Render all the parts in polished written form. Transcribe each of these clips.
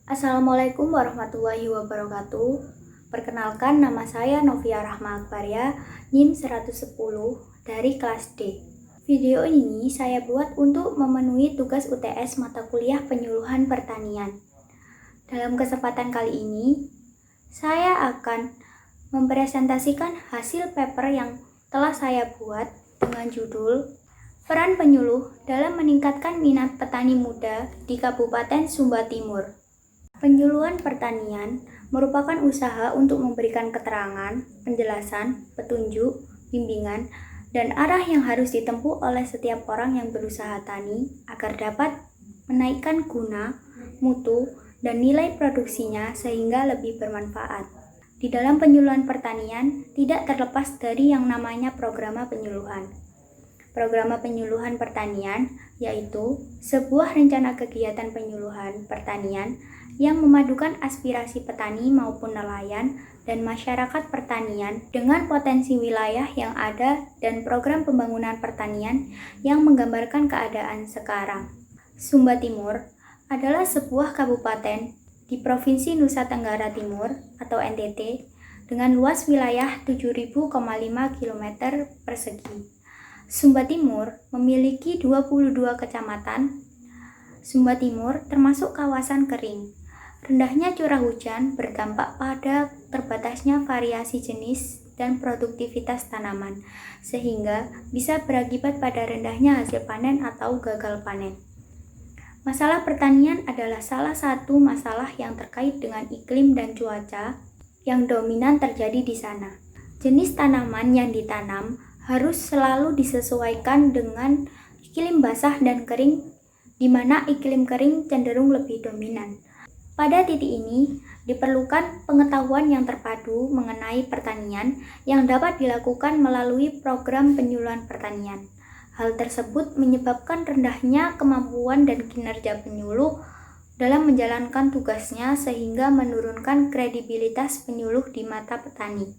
Assalamualaikum warahmatullahi wabarakatuh. Perkenalkan, nama saya Novia Rahma Akbaria, NIM 110 dari kelas D. Video ini saya buat untuk memenuhi tugas UTS mata kuliah penyuluhan pertanian. Dalam kesempatan kali ini, saya akan mempresentasikan hasil paper yang telah saya buat dengan judul Peran Penyuluh dalam Meningkatkan Minat Petani Muda di Kabupaten Sumba Timur. Penyuluhan pertanian merupakan usaha untuk memberikan keterangan, penjelasan, petunjuk, bimbingan, dan arah yang harus ditempuh oleh setiap orang yang berusaha tani agar dapat menaikkan guna, mutu, dan nilai produksinya sehingga lebih bermanfaat. Di dalam penyuluhan pertanian tidak terlepas dari yang namanya program penyuluhan. Program penyuluhan pertanian yaitu sebuah rencana kegiatan penyuluhan pertanian yang memadukan aspirasi petani maupun nelayan dan masyarakat pertanian dengan potensi wilayah yang ada dan program pembangunan pertanian yang menggambarkan keadaan sekarang. Sumba Timur adalah sebuah kabupaten di Provinsi Nusa Tenggara Timur atau NTT dengan luas wilayah 7.000,5 km persegi. Sumba Timur memiliki 22 kecamatan. Sumba Timur termasuk kawasan kering. Rendahnya curah hujan berdampak pada terbatasnya variasi jenis dan produktivitas tanaman, sehingga bisa berakibat pada rendahnya hasil panen atau gagal panen. Masalah pertanian adalah salah satu masalah yang terkait dengan iklim dan cuaca yang dominan terjadi di sana. Jenis tanaman yang ditanam harus selalu disesuaikan dengan iklim basah dan kering, di mana iklim kering cenderung lebih dominan. Pada titik ini, diperlukan pengetahuan yang terpadu mengenai pertanian yang dapat dilakukan melalui program penyuluhan pertanian. Hal tersebut menyebabkan rendahnya kemampuan dan kinerja penyuluh dalam menjalankan tugasnya sehingga menurunkan kredibilitas penyuluh di mata petani.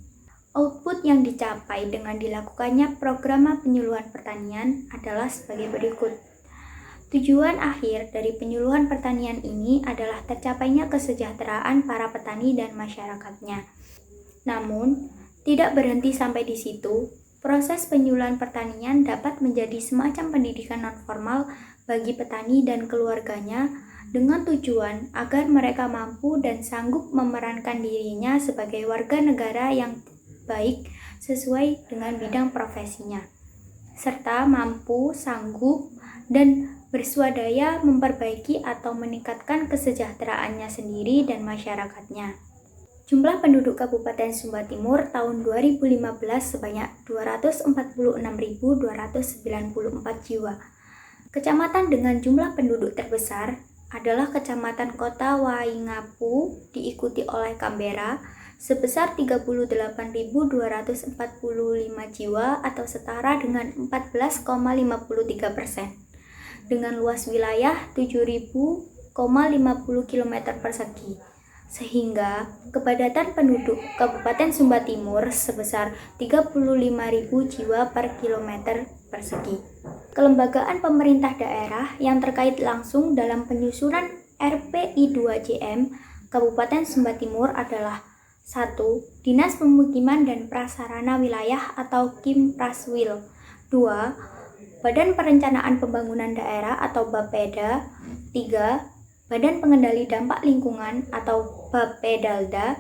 Output yang dicapai dengan dilakukannya program penyuluhan pertanian adalah sebagai berikut. Tujuan akhir dari penyuluhan pertanian ini adalah tercapainya kesejahteraan para petani dan masyarakatnya. Namun, tidak berhenti sampai di situ. Proses penyuluhan pertanian dapat menjadi semacam pendidikan non-formal bagi petani dan keluarganya dengan tujuan agar mereka mampu dan sanggup memerankan dirinya sebagai warga negara yang baik sesuai dengan bidang profesinya, serta mampu, sanggup, dan berswadaya memperbaiki atau meningkatkan kesejahteraannya sendiri dan masyarakatnya. Jumlah penduduk Kabupaten Sumba Timur tahun 2015 sebanyak 246.294 jiwa. Kecamatan dengan jumlah penduduk terbesar adalah Kecamatan Kota Waingapu, diikuti oleh Canberra sebesar 38.245 jiwa atau setara dengan 14,53%. Dengan luas wilayah 7.050 km persegi, sehingga kepadatan penduduk Kabupaten Sumba Timur sebesar 35.000 jiwa per kilometer persegi. Kelembagaan pemerintah daerah yang terkait langsung dalam penyusunan RPI 2JM Kabupaten Sumba Timur adalah 1. Dinas Pemukiman dan Prasarana Wilayah atau Kimpraswil. 2. Badan Perencanaan Pembangunan Daerah atau BAPEDA. 3. Badan Pengendali Dampak Lingkungan atau BAPEDALDA.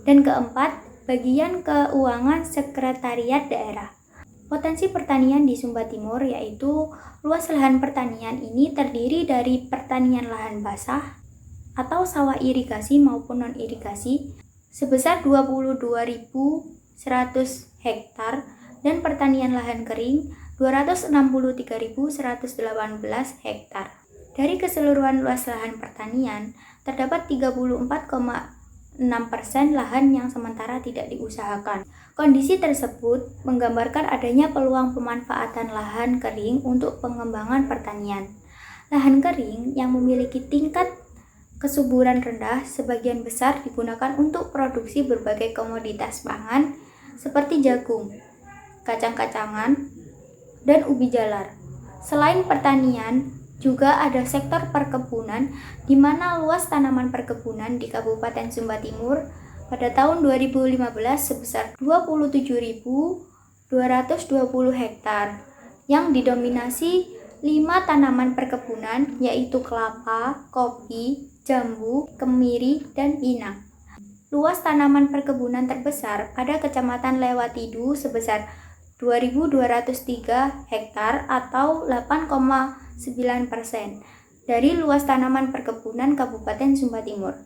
Dan keempat, Bagian Keuangan Sekretariat Daerah. Potensi pertanian di Sumba Timur yaitu luas lahan pertanian ini terdiri dari pertanian lahan basah atau sawah irigasi maupun non-irigasi sebesar 22.100 hektar dan pertanian lahan kering 263.118 hektar. Dari keseluruhan luas lahan pertanian, terdapat 34,6% lahan yang sementara tidak diusahakan. Kondisi tersebut menggambarkan adanya peluang pemanfaatan lahan kering untuk pengembangan pertanian. Lahan kering yang memiliki tingkat kesuburan rendah sebagian besar digunakan untuk produksi berbagai komoditas pangan seperti jagung, kacang-kacangan, dan ubi jalar. Selain pertanian, Juga ada sektor perkebunan, di mana luas tanaman perkebunan di Kabupaten Sumba Timur pada tahun 2015 sebesar 27.220 hektar, yang didominasi 5 tanaman perkebunan, yaitu kelapa, kopi, jambu, kemiri, dan pinang. Luas tanaman perkebunan terbesar pada Kecamatan Lewatidu sebesar 2.203 hektar atau 8,9% dari luas tanaman perkebunan Kabupaten Sumba Timur.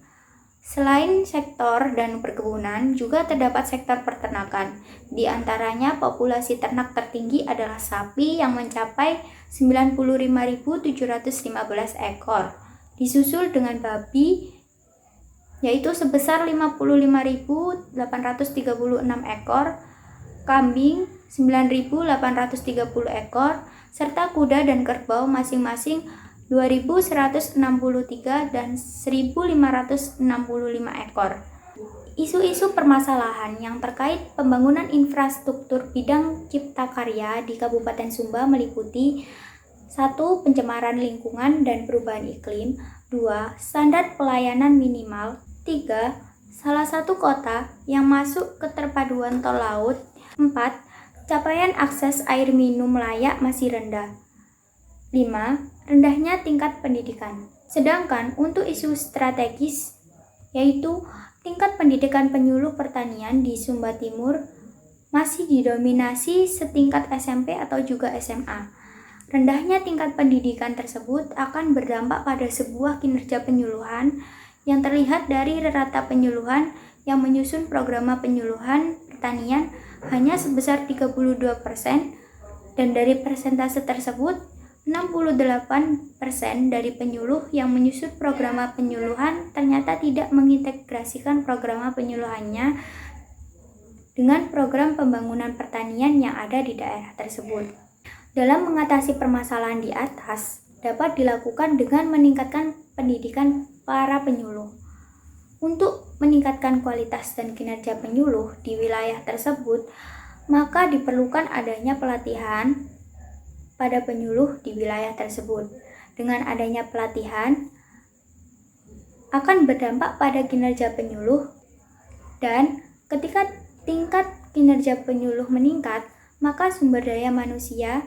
Selain sektor dan perkebunan, juga terdapat sektor peternakan. Di antaranya populasi ternak tertinggi adalah sapi yang mencapai 95.715 ekor, disusul dengan babi yaitu sebesar 55.836 ekor, kambing 9.830 ekor, serta kuda dan kerbau masing-masing 2.163 dan 1.565 ekor. Isu-isu permasalahan yang terkait pembangunan infrastruktur bidang cipta karya di Kabupaten Sumba meliputi 1. Pencemaran lingkungan dan perubahan iklim. 2. Standar pelayanan minimal. 3. Salah satu kota yang masuk keterpaduan tol laut. 4. Capaian akses air minum layak masih rendah. 5. Rendahnya tingkat pendidikan. Sedangkan untuk isu strategis, yaitu tingkat pendidikan penyuluh pertanian di Sumba Timur masih didominasi setingkat SMP atau juga SMA. Rendahnya tingkat pendidikan tersebut akan berdampak pada sebuah kinerja penyuluhan yang terlihat dari rata penyuluhan yang menyusun program penyuluhan pertanian hanya sebesar 32%, dan dari persentase tersebut 68% dari penyuluh yang menyusun program penyuluhan ternyata tidak mengintegrasikan program penyuluhannya dengan program pembangunan pertanian yang ada di daerah tersebut. Dalam mengatasi permasalahan di atas, dapat dilakukan dengan meningkatkan pendidikan para penyuluh. Untuk meningkatkan kualitas dan kinerja penyuluh di wilayah tersebut, maka diperlukan adanya pelatihan pada penyuluh di wilayah tersebut. Dengan adanya pelatihan, akan berdampak pada kinerja penyuluh, dan ketika tingkat kinerja penyuluh meningkat, maka sumber daya manusia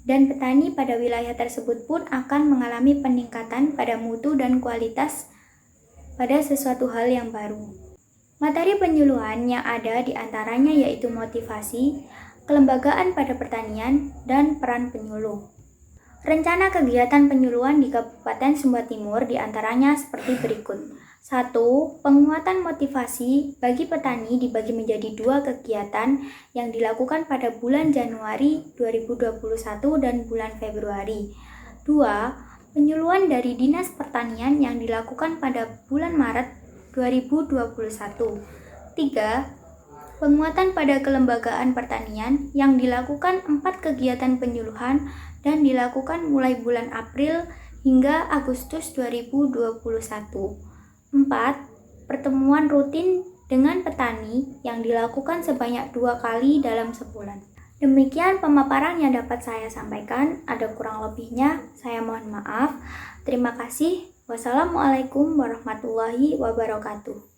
dan petani pada wilayah tersebut pun akan mengalami peningkatan pada mutu dan kualitas pada sesuatu hal yang baru. Materi penyuluhan yang ada di antaranya yaitu motivasi, kelembagaan pada pertanian, dan peran penyuluh. Rencana kegiatan penyuluhan di Kabupaten Sumba Timur diantaranya seperti berikut. 1. Penguatan motivasi bagi petani dibagi menjadi 2 kegiatan yang dilakukan pada bulan Januari 2021 dan bulan Februari. 2. Penyuluhan dari Dinas Pertanian yang dilakukan pada bulan Maret 2021. 3. Penguatan pada kelembagaan pertanian yang dilakukan 4 kegiatan penyuluhan dan dilakukan mulai bulan April hingga Agustus 2021. 4. Pertemuan rutin dengan petani yang dilakukan sebanyak 2 kali dalam sebulan. Demikian pemaparan yang dapat saya sampaikan. Ada kurang lebihnya, saya mohon maaf. Terima kasih. Wassalamualaikum warahmatullahi wabarakatuh.